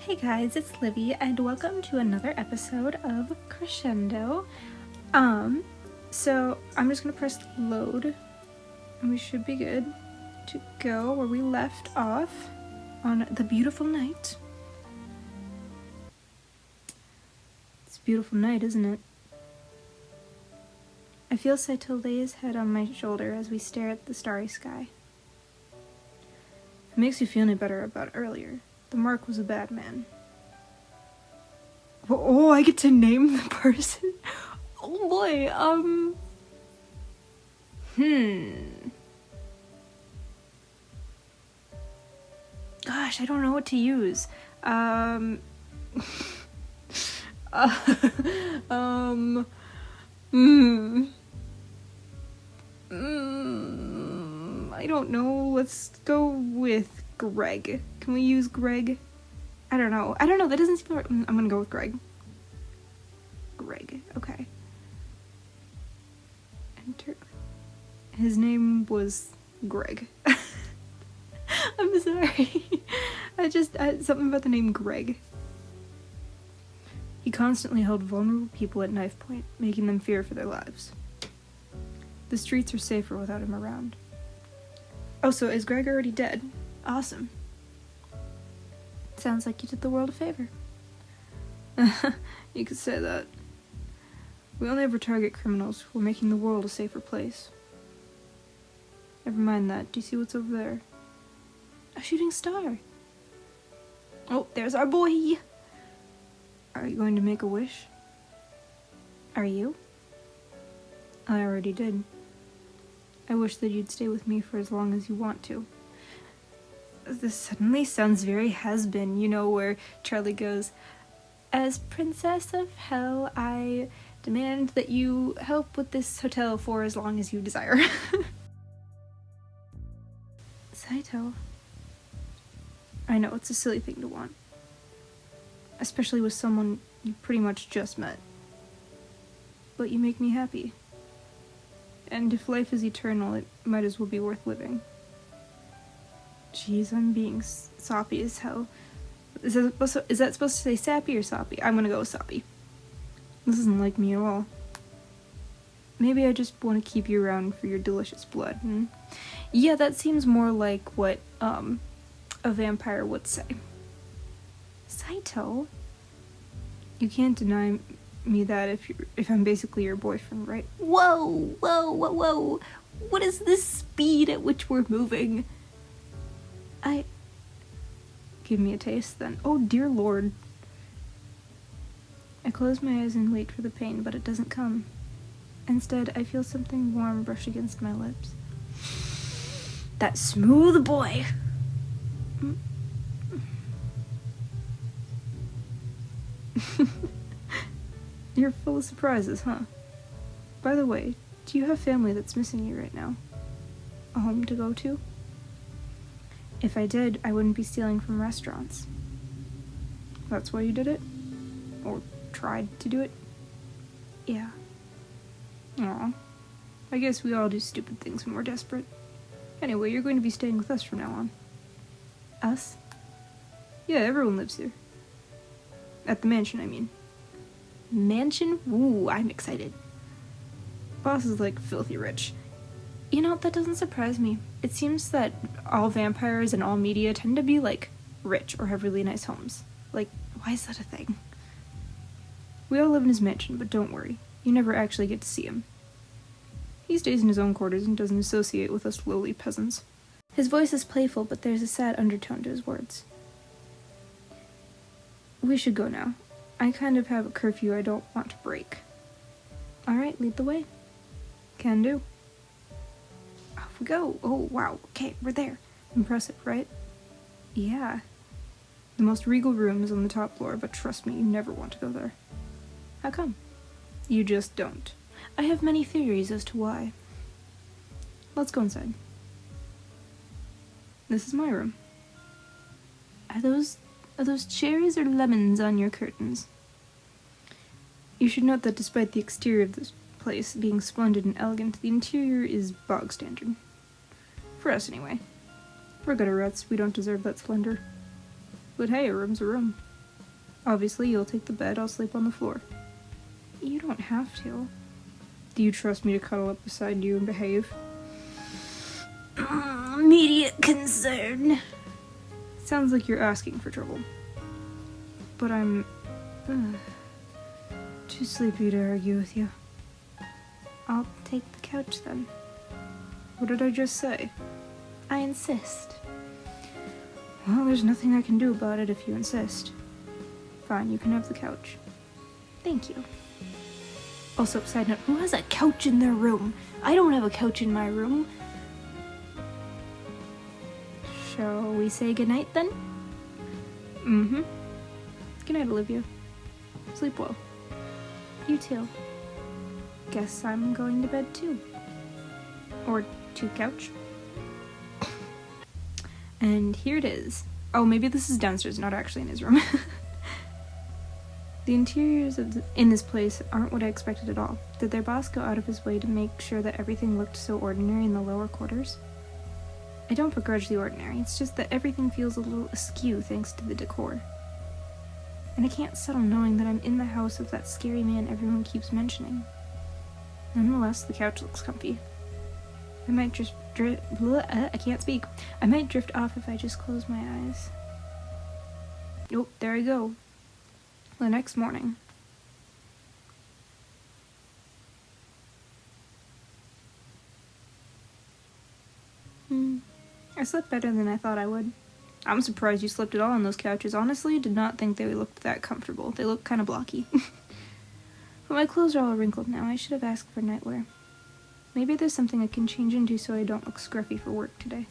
Hey guys, it's Livy, and welcome to another episode of Crescendo. So I'm just gonna press load, and we should be good to go where we left off on the beautiful night. It's a beautiful night, isn't it? I feel Saito lay his head on my shoulder as we stare at the starry sky. If it makes you feel any better about earlier, the Mark was a bad man. Oh, I get to name the person? Oh boy, Gosh, I don't know what to use. I don't know. Let's go with Greg. Can we use Greg? I don't know. That doesn't seem right. I'm gonna go with Greg. Greg. Okay. Enter. His name was Greg. I'm sorry. I something about the name Greg. He constantly held vulnerable people at knife point, making them fear for their lives. The streets are safer without him around. Oh, so is Greg already dead? Awesome. Sounds like you did the world a favor. You could say that. We only ever target criminals. We're making the world a safer place. Never mind that. Do you see what's over there? A shooting star. Oh, there's our boy. Are you going to make a wish? Are you? I already did. I wish that you'd stay with me for as long as you want to. This suddenly sounds very has-been, you know, where Charlie goes, as Princess of Hell, I demand that you help with this hotel for as long as you desire. Saito. I know, it's a silly thing to want. Especially with someone you pretty much just met. But you make me happy. And if life is eternal, it might as well be worth living. Jeez, I'm being soppy as hell. Is that supposed to say sappy or soppy? I'm gonna go with soppy. This isn't like me at all. Maybe I just want to keep you around for your delicious blood. Yeah, that seems more like what a vampire would say. Saito? You can't deny me that if I'm basically your boyfriend, right? Whoa! What is this speed at which we're moving? Give me a taste, then. Oh, dear Lord. I close my eyes and wait for the pain, but it doesn't come. Instead, I feel something warm brush against my lips. That smooth boy! You're full of surprises, huh? By the way, do you have family that's missing you right now? A home to go to? If I did, I wouldn't be stealing from restaurants. That's why you did it? Or tried to do it? Yeah. Aw. I guess we all do stupid things when we're desperate. Anyway, you're going to be staying with us from now on. Us? Yeah, everyone lives here. At the mansion, I mean. Mansion? Ooh, I'm excited. Boss is like filthy rich. You know, that doesn't surprise me. It seems that all vampires and all media tend to be, like, rich or have really nice homes. Like, why is that a thing? We all live in his mansion, but don't worry. You never actually get to see him. He stays in his own quarters and doesn't associate with us lowly peasants. His voice is playful, but there's a sad undertone to his words. We should go now. I kind of have a curfew I don't want to break. Alright, lead the way. Can do. Off we go. Oh, wow. Okay, we're there. Impressive, right? Yeah. The most regal room is on the top floor, but trust me, you never want to go there. How come? You just don't. I have many theories as to why. Let's go inside. This is my room. Are those cherries or lemons on your curtains? You should note that despite the exterior of this place being splendid and elegant, the interior is bog standard. For us, anyway. We're gutter rats, we don't deserve that splendor. But hey, a room's a room. Obviously, you'll take the bed, I'll sleep on the floor. You don't have to. Do you trust me to cuddle up beside you and behave? Immediate concern. Sounds like you're asking for trouble. But I'm too sleepy to argue with you. I'll take the couch then. What did I just say? I insist. Well, there's nothing I can do about it if you insist. Fine, you can have the couch. Thank you. Also, side note, who has a couch in their room? I don't have a couch in my room. Shall we say goodnight then? Mm-hmm. Good night, Olivia. Sleep well. You too. Guess I'm going to bed too. Or to couch. And here it is. Oh, maybe this is downstairs, not actually in his room. The interiors in this place aren't what I expected at all. Did their boss go out of his way to make sure that everything looked so ordinary in the lower quarters? I don't begrudge the ordinary, it's just that everything feels a little askew thanks to the decor. And I can't settle knowing that I'm in the house of that scary man everyone keeps mentioning. Nonetheless, the couch looks comfy. I might just I can't speak. I might drift off if I just close my eyes. Nope, there I go. The next morning. I slept better than I thought I would. I'm surprised you slept at all on those couches. Honestly, did not think they looked that comfortable. They look kind of blocky. But my clothes are all wrinkled now. I should have asked for nightwear. Maybe there's something I can change into so I don't look scruffy for work today.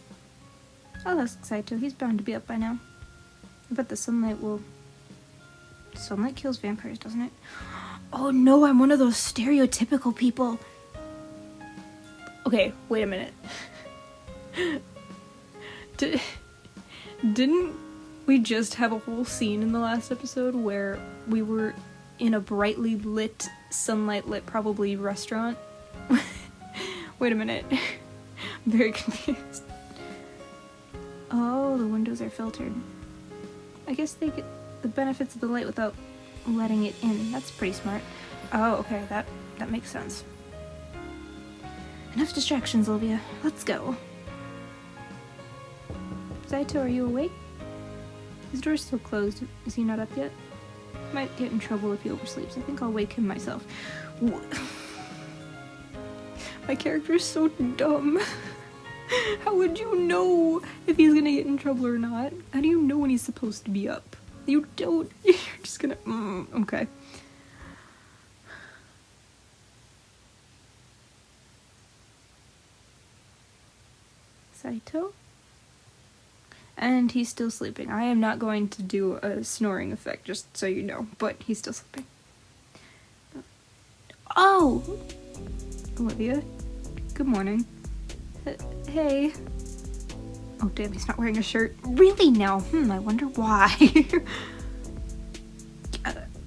I'll ask Saito. He's bound to be up by now. I bet the sunlight will... Sunlight kills vampires, doesn't it? Oh no, I'm one of those stereotypical people. Okay, wait a minute. Didn't we just have a whole scene in the last episode where we were in a brightly lit, sunlight lit, probably restaurant? Wait a minute. I'm very confused. Oh, the windows are filtered. I guess they get the benefits of the light without letting it in. That's pretty smart. Oh, okay, that makes sense. Enough distractions, Olivia. Let's go. Saito, are you awake? His door's still closed. Is he not up yet? Might get in trouble if he oversleeps. I think I'll wake him myself. My character is so dumb. How would you know if he's gonna get in trouble or not? How do you know when he's supposed to be up? You don't. You're just gonna... okay. Saito? And he's still sleeping. I am not going to do a snoring effect, just so you know, but he's still sleeping. Oh! Olivia? Good morning. Hey. Oh damn, he's not wearing a shirt. Really now? I wonder why.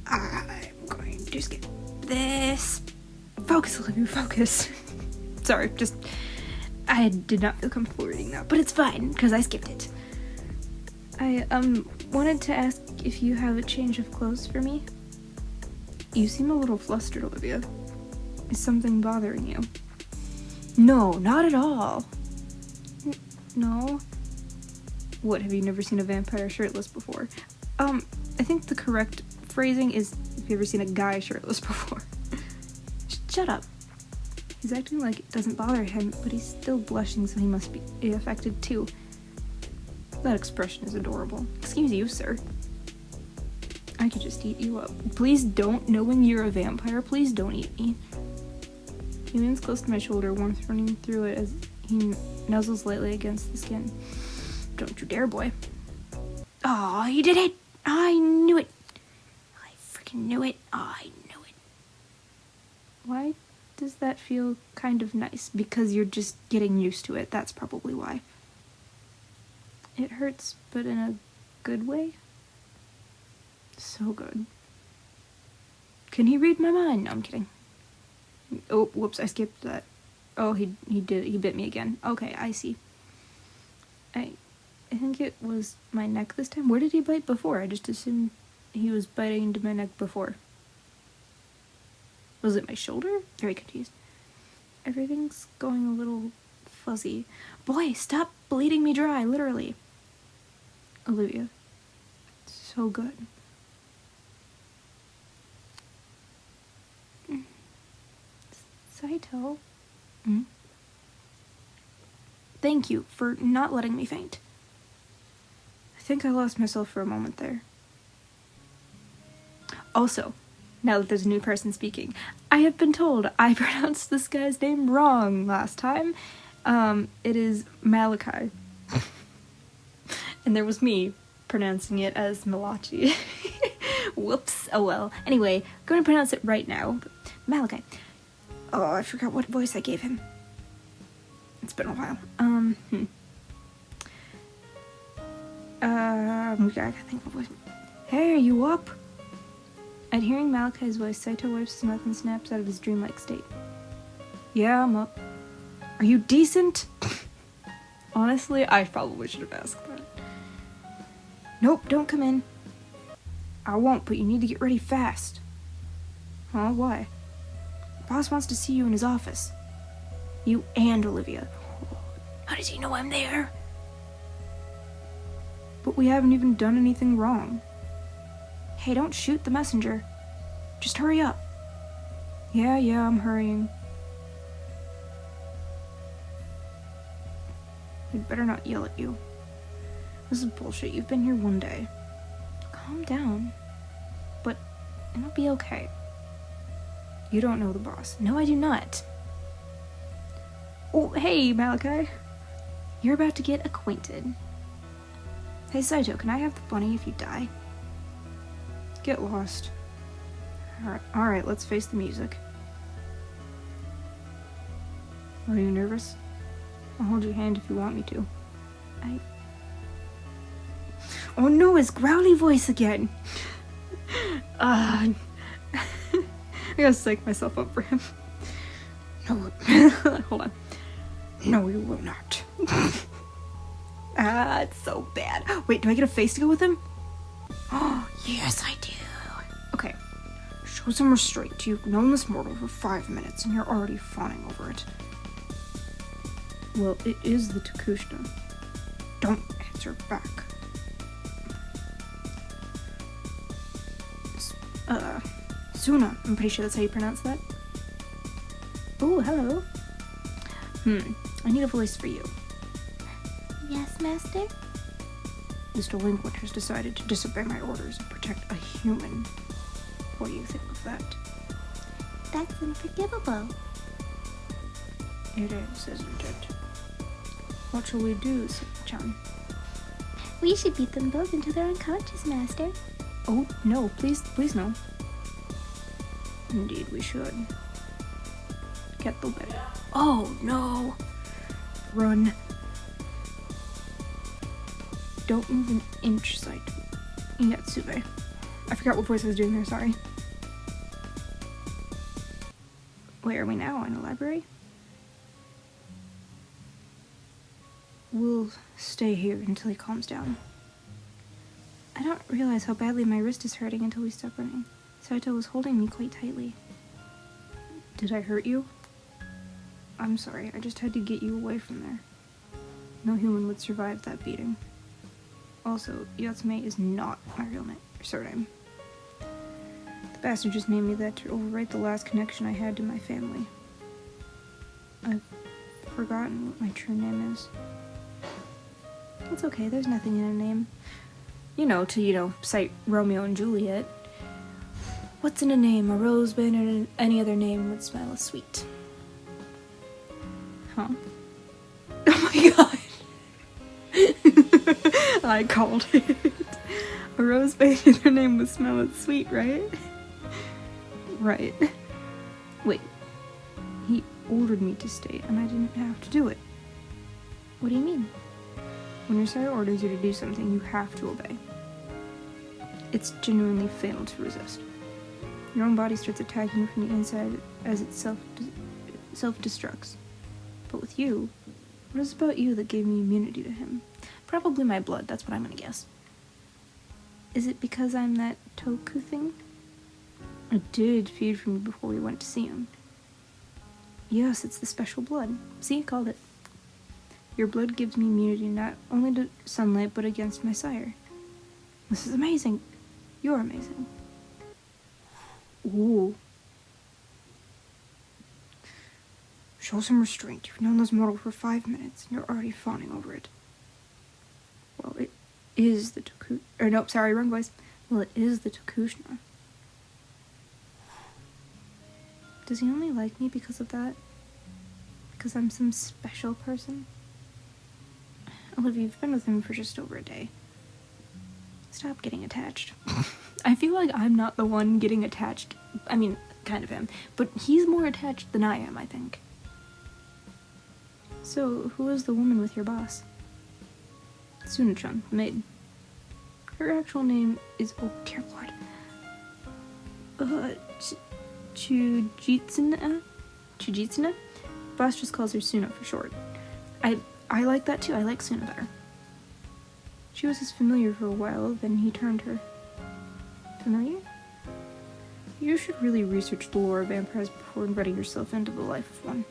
I'm going to skip this. Focus, Olivia, focus. Sorry, just... I did not feel comfortable reading that, but it's fine, because I skipped it. I, wanted to ask if you have a change of clothes for me? You seem a little flustered, Olivia. Is something bothering you? No, not at all. No? What, have you never seen a vampire shirtless before? I think the correct phrasing is, have you ever seen a guy shirtless before? Shut up. He's acting like it doesn't bother him, but he's still blushing, so he must be affected too. That expression is adorable. Excuse you, sir. I could just eat you up. Please don't, knowing you're a vampire, please don't eat me. He leans close to my shoulder, warmth running through it as he nuzzles lightly against the skin. Don't you dare, boy. Aw, you did it! I knew it! I freaking knew it! I knew it! Why does that feel kind of nice? Because you're just getting used to it, that's probably why. It hurts, but in a good way? So good. Can he read my mind? No, I'm kidding. Oh, whoops, I skipped that. Oh, he bit me again. Okay, I see. I think it was my neck this time. Where did he bite before? I just assumed he was biting into my neck before. Was it my shoulder? Very confused. Everything's going a little fuzzy. Boy, stop bleeding me dry, literally. Olivia. So good. Saito? Thank you for not letting me faint. I think I lost myself for a moment there. Also, now that there's a new person speaking, I have been told I pronounced this guy's name wrong last time. It is Malachi. And there was me pronouncing it as Malachi. Whoops, oh well. Anyway, I'm going to pronounce it right now. Malachi. Oh, I forgot what voice I gave him. It's been a while. I gotta think what voice. Hey, are you up? At hearing Malachi's voice, Saito wipes his mouth and snaps out of his dreamlike state. Yeah, I'm up. Are you decent? Honestly, I probably should have asked that. Nope, don't come in. I won't, but you need to get ready fast. Huh, why? Boss wants to see you in his office. You and Olivia. How does he know I'm there? But we haven't even done anything wrong. Hey, don't shoot the messenger. Just hurry up. Yeah, I'm hurrying. We'd better not yell at you. This is bullshit. You've been here one day. Calm down. But it'll be okay. You don't know the boss. No, I do not. Oh, hey, Malachi. You're about to get acquainted. Hey, Saito, can I have the bunny if you die? Get lost. Alright, let's face the music. Are you nervous? I'll hold your hand if you want me to. Oh no, his growly voice again! I gotta psych myself up for him. No, hold on. No, you will not. It's so bad. Wait, do I get a face to go with him? Oh, yes, I do. Okay. Show some restraint. You've known this mortal for 5 minutes, and you're already fawning over it. Well, it is the Takushita. Don't answer back. Suna. I'm pretty sure that's how you pronounce that. Oh, hello. I need a voice for you. Yes, master? This delinquent has decided to disobey my orders and protect a human. What do you think of that? That's unforgivable. It is, isn't it? What shall we do, Chan? We should beat them both until they're unconscious, master. Oh, no, please no. Indeed, we should. Get the way. Oh, no! Run. Don't move an inch, Saito. Yatsube. I forgot what voice I was doing there, sorry. Where are we now? In a library? We'll stay here until he calms down. I don't realize how badly my wrist is hurting until we stop running. Saito was holding me quite tightly. Did I hurt you? I'm sorry, I just had to get you away from there. No human would survive that beating. Also, Yatsume is not my real surname. The bastard just named me that to overwrite the last connection I had to my family. I've forgotten what my true name is. It's okay, there's nothing in a name. To cite Romeo and Juliet. What's in a name? A rose better than any other name would smell as sweet. Huh? Oh my god! I called it. A rose better than her name would smell as sweet, right? Right. Wait. He ordered me to stay, and I didn't have to do it. What do you mean? When your sire orders you to do something, you have to obey. It's genuinely fatal to resist. Your own body starts attacking you from the inside as it self-destructs. But with you, what is it about you that gave me immunity to him? Probably my blood, that's what I'm gonna guess. Is it because I'm that Toku thing? It did feed from me before we went to see him. Yes, it's the special blood. See, called it. Your blood gives me immunity not only to sunlight, but against my sire. This is amazing. You're amazing. Ooh. Show some restraint. You've known this model for 5 minutes, and you're already fawning over it. Well, it is the Toku... Or, nope, sorry, wrong voice. Well, it is the Tokushima. Does he only like me because of that? Because I'm some special person? Olivia, you've been with him for just over a day. Stop getting attached. I feel like I'm not the one getting attached. I mean, kind of him. But he's more attached than I am, I think. So, who is the woman with your boss? Suna-chan, the maid. Her actual name is... Oh, dear lord. Chujitsuna? Chujitsuna? Boss just calls her Suna for short. I like that too. I like Suna better. She was his familiar for a while, then he turned her. Familiar? You should really research the lore of vampires before inviting yourself into the life of one.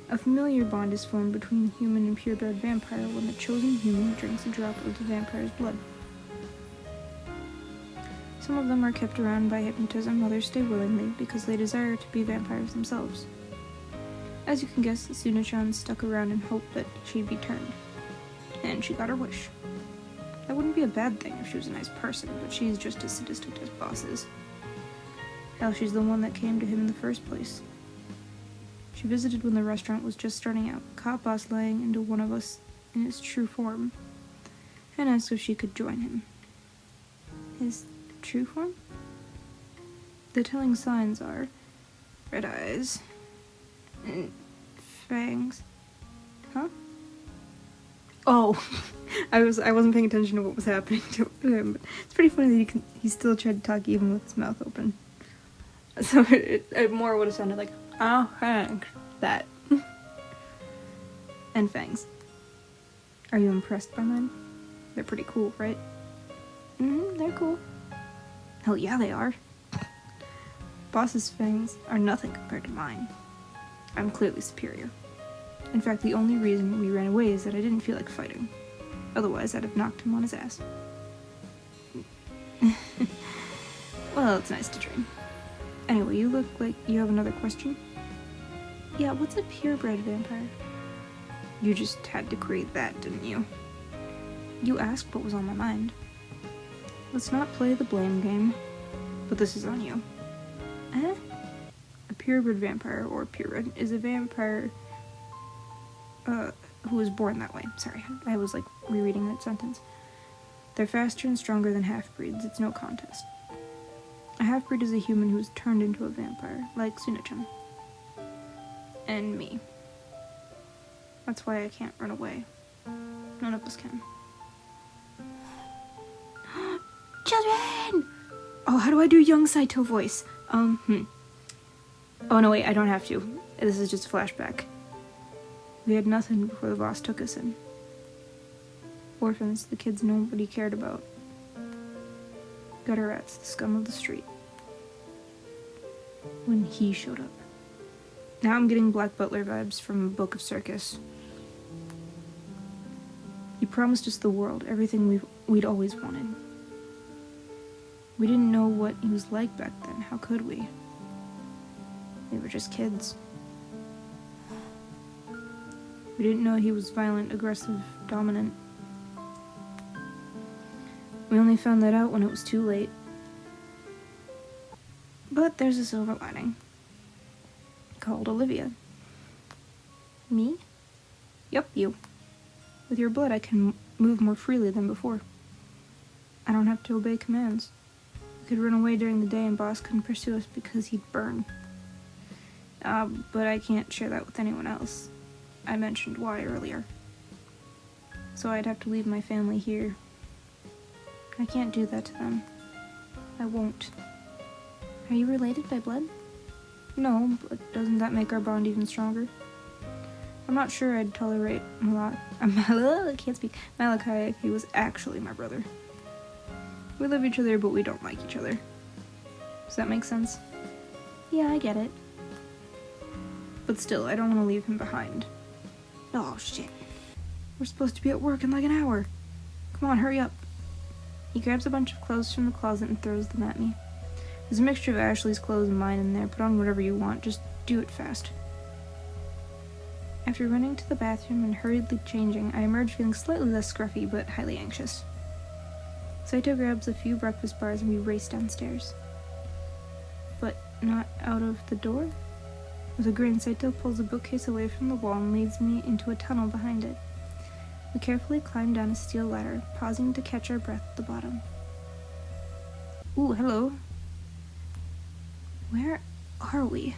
A familiar bond is formed between human and purebred vampire when the chosen human drinks a drop of the vampire's blood. Some of them are kept around by hypnotism, others stay willingly because they desire to be vampires themselves. As you can guess, Suna-chan stuck around in hope that she'd be turned. And she got her wish. That wouldn't be a bad thing if she was a nice person, but she's just as sadistic as Boss is. Hell, she's the one that came to him in the first place. She visited when the restaurant was just starting out, caught Boss laying into one of us in his true form, and asked if she could join him. His true form? The telling signs are red eyes and fangs. Huh? Oh, I wasn't paying attention to what was happening to him. But it's pretty funny that he still tried to talk even with his mouth open. So it more would have sounded like, oh, thanks, that. And fangs. Are you impressed by mine? They're pretty cool, right? They're cool. Hell yeah, they are. Boss's fangs are nothing compared to mine. I'm clearly superior. In fact, the only reason we ran away is that I didn't feel like fighting. Otherwise, I'd have knocked him on his ass. Well, it's nice to dream. Anyway, you look like you have another question? Yeah, what's a purebred vampire? You just had to create that, didn't you? You asked what was on my mind. Let's not play the blame game, but this is on you. A purebred vampire, or purebred, is a vampire who was born that way. Sorry, I was like rereading that sentence. They're faster and stronger than half-breeds. It's no contest. A half-breed is a human who's turned into a vampire, like Suna-chan. And me. That's why I can't run away. None of us can. Children! Oh, how do I do young Saito voice? Oh no, wait, I don't have to. This is just a flashback. We had nothing before the boss took us in. Orphans, the kids nobody cared about. Gutter rats, the scum of the street. When he showed up. Now I'm getting Black Butler vibes from Book of Circus. He promised us the world, everything we'd always wanted. We didn't know what he was like back then, how could we? We were just kids. We didn't know he was violent, aggressive, dominant. We only found that out when it was too late. But there's a silver lining. Called Olivia. Me? Yup, you. With your blood, I can move more freely than before. I don't have to obey commands. We could run away during the day and Boss couldn't pursue us because he'd burn. But I can't share that with anyone else. I mentioned why earlier. So I'd have to leave my family here. I can't do that to them. I won't. Are you related by blood? No, but doesn't that make our bond even stronger? I'm not sure I'd tolerate I can't speak. Malachi if he was actually my brother. We love each other, but we don't like each other. Does that make sense? Yeah, I get it. But still, I don't want to leave him behind. Oh, shit. We're supposed to be at work in like an hour. Come on, hurry up. He grabs a bunch of clothes from the closet and throws them at me. There's a mixture of Ashley's clothes and mine in there. Put on whatever you want. Just do it fast. After running to the bathroom and hurriedly changing, I emerge feeling slightly less scruffy, but highly anxious. Saito grabs a few breakfast bars and we race downstairs. But not out of the door? With a grin, Saito pulls a bookcase away from the wall and leads me into a tunnel behind it. We carefully climb down a steel ladder, pausing to catch our breath at the bottom. Ooh, hello. Where are we?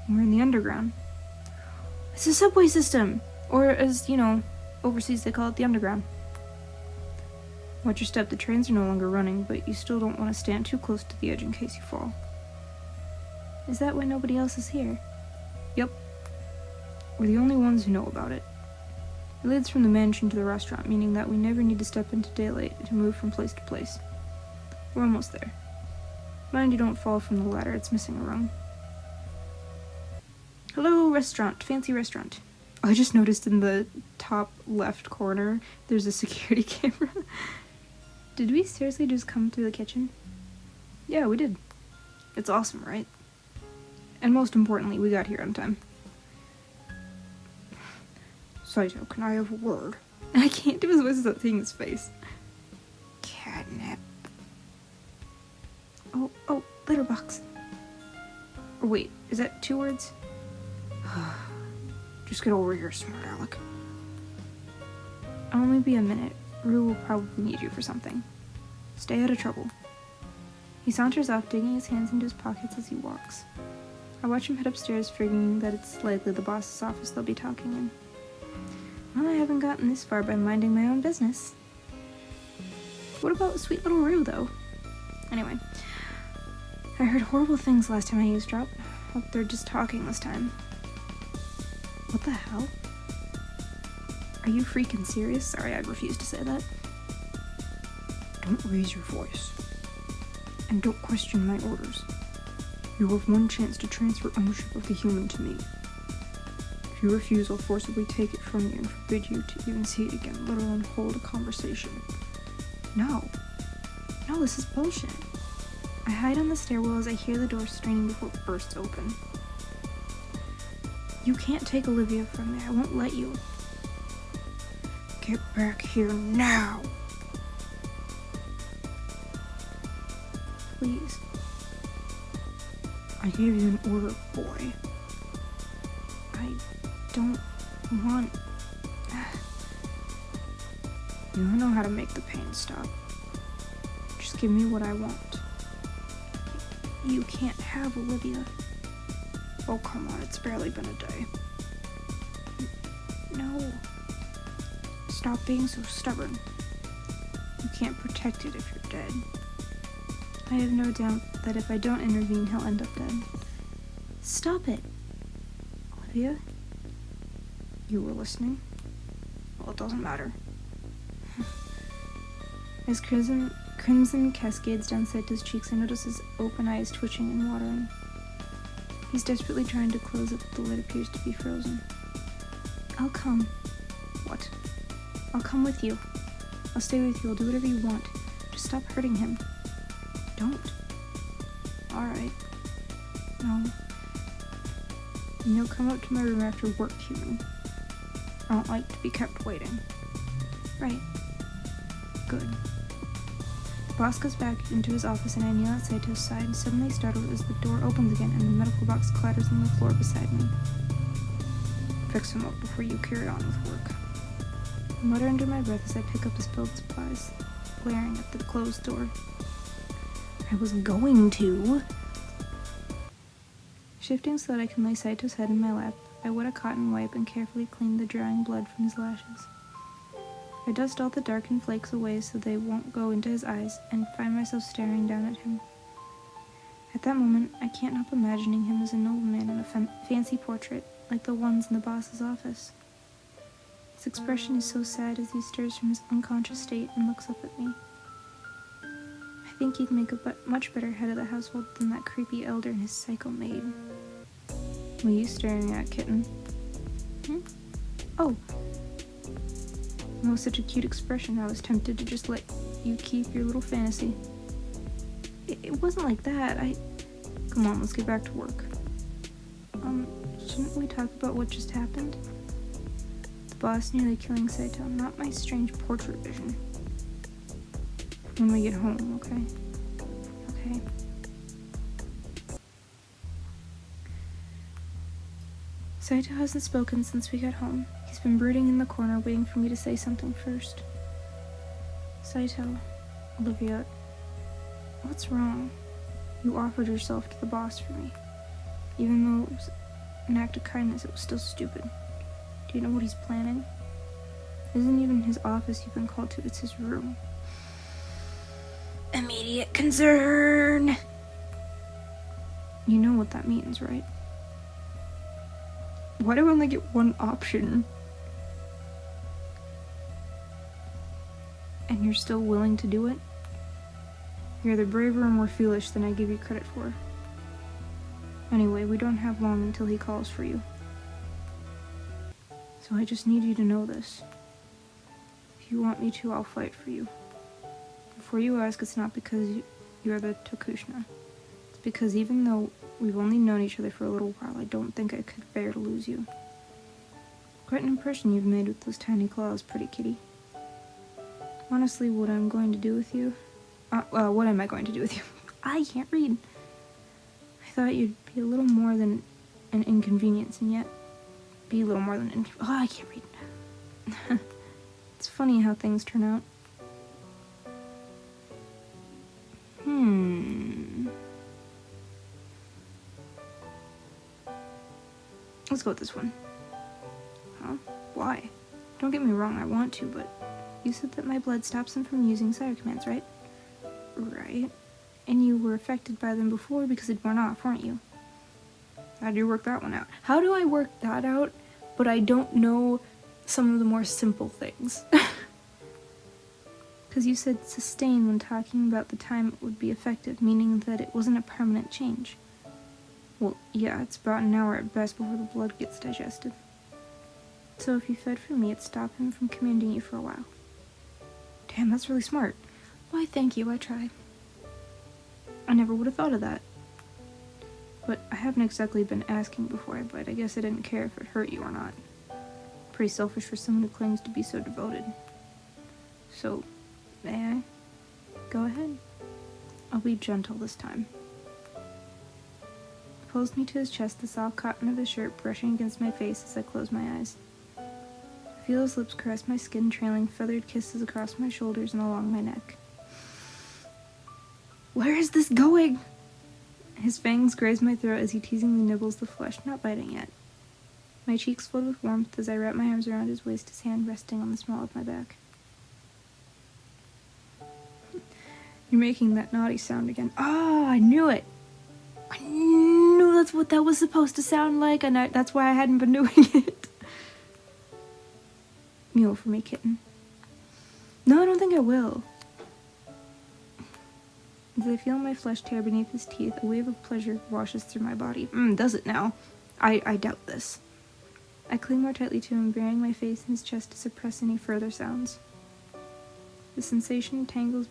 We're in the underground. It's a subway system! Or as, overseas they call it the underground. Watch your step, the trains are no longer running, but you still don't want to stand too close to the edge in case you fall. Is that why nobody else is here? Yep. We're the only ones who know about it. It leads from the mansion to the restaurant, meaning that we never need to step into daylight to move from place to place. We're almost there. Mind you don't fall from the ladder, it's missing a rung. Hello, restaurant. Fancy restaurant. I just noticed in the top left corner, there's a security camera. Did we seriously just come through the kitchen? Yeah, we did. It's awesome, right? And most importantly, we got here on time. Saito, can I have a word? I can't do his voice without seeing his face. Catnip. Oh, letterbox. Or wait, is that 2 words? Just get over here, smart aleck. I'll only be a minute. Rue will probably need you for something. Stay out of trouble. He saunters off, digging his hands into his pockets as he walks. I watch him head upstairs, figuring that it's likely the boss's office they'll be talking in. Well, I haven't gotten this far by minding my own business. What about sweet little Rue, though? Anyway, I heard horrible things last time I eavesdropped. Hope they're just talking this time. What the hell? Are you freaking serious? Sorry, I refuse to say that. Don't raise your voice. And don't question my orders. You have one chance to transfer ownership of the human to me. If you refuse, I'll forcibly take it from you and forbid you to even see it again, let alone hold a conversation. No, this is bullshit. I hide on the stairwell as I hear the door straining before it bursts open. You can't take Olivia from me. I won't let you. Get back here now! Please. I gave you an order, boy. I don't want... You don't know how to make the pain stop. Just give me what I want. You can't have Olivia. Oh, come on, it's barely been a day. No. Stop being so stubborn. You can't protect it if you're dead. I have no doubt that if I don't intervene, he'll end up dead. Stop it. Olivia? You were listening? Well, it doesn't matter. As crimson cascades down Saito's cheeks, I notice his open eyes twitching and watering. He's desperately trying to close it, but the lid appears to be frozen. I'll come. What? I'll come with you. I'll stay with you. I'll do whatever you want. Just stop hurting him. Don't. Alright. No. And you'll come up to my room after work, human. I don't like to be kept waiting. Right. Good. The boss goes back into his office and I kneel at Saito's side and suddenly startled as the door opens again and the medical box clatters on the floor beside me. Fix him up before you carry on with work. I mutter under my breath as I pick up his spilled supplies, glaring at the closed door. I was going to. Shifting so that I can lay Saito's head in my lap, I wet a cotton wipe and carefully clean the drying blood from his lashes. I dust all the darkened flakes away so they won't go into his eyes and find myself staring down at him. At that moment, I can't help imagining him as a nobleman in a fancy portrait, like the ones in the boss's office. His expression is so sad as he stirs from his unconscious state and looks up at me. think he'd make a much better head of the household than that creepy elder and his psycho maid. What are you staring at, kitten? Oh. That was such a cute expression, I was tempted to just let you keep your little fantasy. It wasn't like that, Come on, let's get back to work. Shouldn't we talk about what just happened? The boss nearly killing Saito, not my strange portrait vision. When we get home, okay? Okay. Saito hasn't spoken since we got home. He's been brooding in the corner, waiting for me to say something first. Saito, Olivia, what's wrong? You offered yourself to the boss for me. Even though it was an act of kindness, it was still stupid. Do you know what he's planning? It isn't even his office you've been called to, it's his room. Immediate concern! You know what that means, right? Why do I only get one option? And you're still willing to do it? You're either braver or more foolish than I give you credit for. Anyway, we don't have long until he calls for you. So I just need you to know this. If you want me to, I'll fight for you. Before you ask, it's not because you're the Tokushina. It's because even though we've only known each other for a little while, I don't think I could bear to lose you. Quite an impression you've made with those tiny claws, pretty kitty. Honestly, what am I going to do with you? I can't read. I thought you'd be a little more than an inconvenience, and yet be a little more than I can't read. It's funny how things turn out. Let's go with this one. Huh? Why? Don't get me wrong, I want to, but you said that my blood stops them from using Sire commands, right? Right. And you were affected by them before because it went off, weren't you? How do you work that one out? How do I work that out, but I don't know some of the more simple things? Because you said sustain when talking about the time it would be effective, meaning that it wasn't a permanent change. Well, yeah, it's about an hour at best before the blood gets digested. So if you fed from me, it'd stop him from commanding you for a while. Damn, that's really smart. Why, thank you, I try. I never would have thought of that. But I haven't exactly been asking before, but I guess I didn't care if it hurt you or not. Pretty selfish for someone who claims to be so devoted. So, may I? Go ahead. I'll be gentle this time. He pulls me to his chest, the soft cotton of his shirt brushing against my face as I close my eyes. I feel his lips caress my skin, trailing feathered kisses across my shoulders and along my neck. Where is this going? His fangs graze my throat as he teasingly nibbles the flesh, not biting yet. My cheeks flood with warmth as I wrap my arms around his waist, his hand resting on the small of my back. You're making that naughty sound again. Ah, I knew it! I knew that's what that was supposed to sound like, and that's why I hadn't been doing it. Meal for me, kitten. No, I don't think I will. As I feel my flesh tear beneath his teeth, a wave of pleasure washes through my body. Does it now? I doubt this. I cling more tightly to him, burying my face in his chest to suppress any further sounds. The sensation tangles...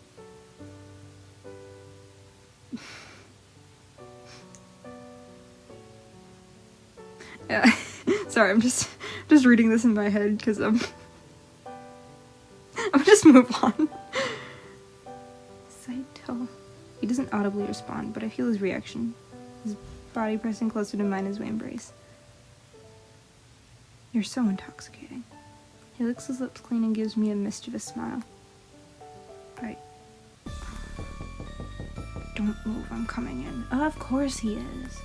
Yeah. Sorry, I'm just reading this in my head because I'm just move on. Saito. He doesn't audibly respond, but I feel his reaction. His body pressing closer to mine as we embrace. You're so intoxicating. He licks his lips clean and gives me a mischievous smile. Don't move, I'm coming in. Oh, of course he is.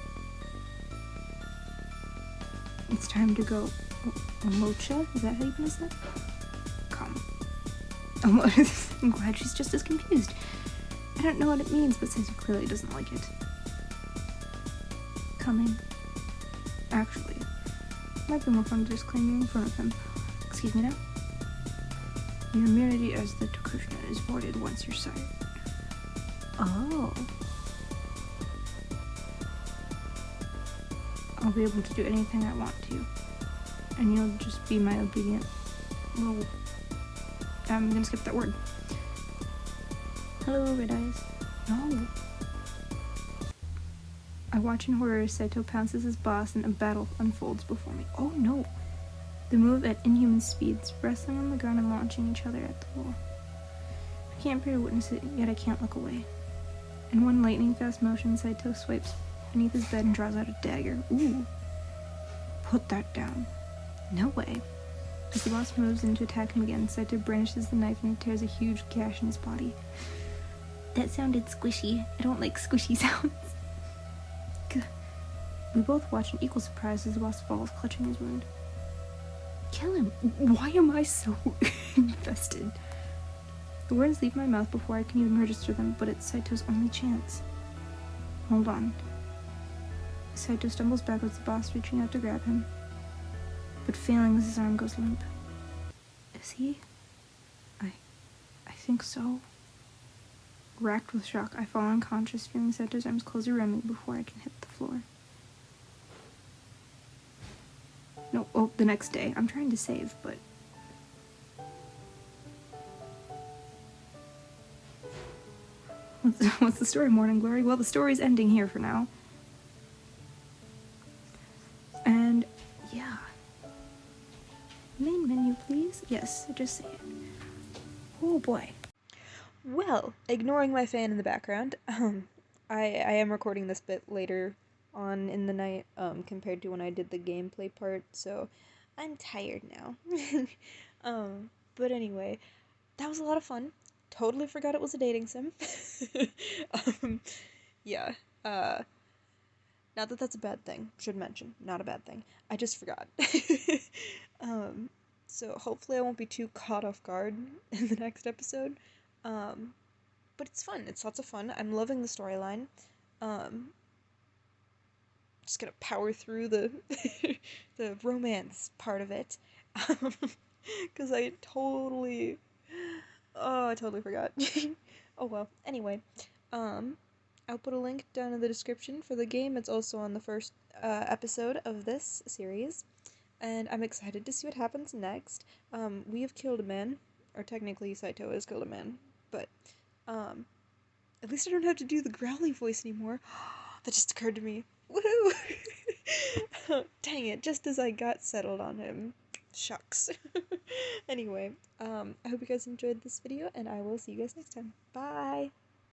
It's time to go. Omocha? Is that how you pronounce that? Come. I'm glad she's just as confused. I don't know what it means, but Saito clearly doesn't like it. Coming. Actually, might be more fun to just claim you in front of him. Excuse me now? Your immunity as the Tokushina is voided once you're sired. Oh. I'll be able to do anything I want to. And you'll just be my obedient little... I'm gonna skip that word. Hello, Red Eyes. No. I watch in horror as Saito pounces his boss and a battle unfolds before me. Oh no! They move at inhuman speeds, wrestling on the ground and launching each other at the wall. I can't bear to witness it, yet I can't look away. In one lightning-fast motion, Saito swipes beneath his bed and draws out a dagger. Ooh. Put that down. No way. As the boss moves in to attack him again, Saito brandishes the knife and tears a huge gash in his body. That sounded squishy. I don't like squishy sounds. We both watch in equal surprise as the boss falls, clutching his wound. Kill him! Why am I so invested? The words leave my mouth before I can even register them, but it's Saito's only chance. Hold on. Saito stumbles backwards, the boss reaching out to grab him, but failing as his arm goes limp. Is he? I think so. Racked with shock, I fall unconscious, feeling Saito's arms close around me before I can hit the floor. No, oh, the next day. I'm trying to save, but... What's the story, Morning Glory? Well, the story's ending here for now. And, yeah. Main menu, please? Yes, just say it. Oh boy. Well, ignoring my fan in the background, I am recording this bit later on in the night, compared to when I did the gameplay part, so I'm tired now. But anyway, that was a lot of fun. Totally forgot it was a dating sim. Yeah, not that that's a bad thing, should mention, not a bad thing. I just forgot. So hopefully I won't be too caught off guard in the next episode. But it's fun. It's lots of fun. I'm loving the storyline. Just gonna power through the the romance part of it. Because I totally forgot. Oh well. Anyway, I'll put a link down in the description for the game. It's also on the first episode of this series, and I'm excited to see what happens next. We have killed a man, or technically Saito has killed a man, but at least I don't have to do the growly voice anymore. That just occurred to me. Woohoo! Dang it, just as I got settled on him. Shucks. Anyway, I hope you guys enjoyed this video, and I will see you guys next time. Bye!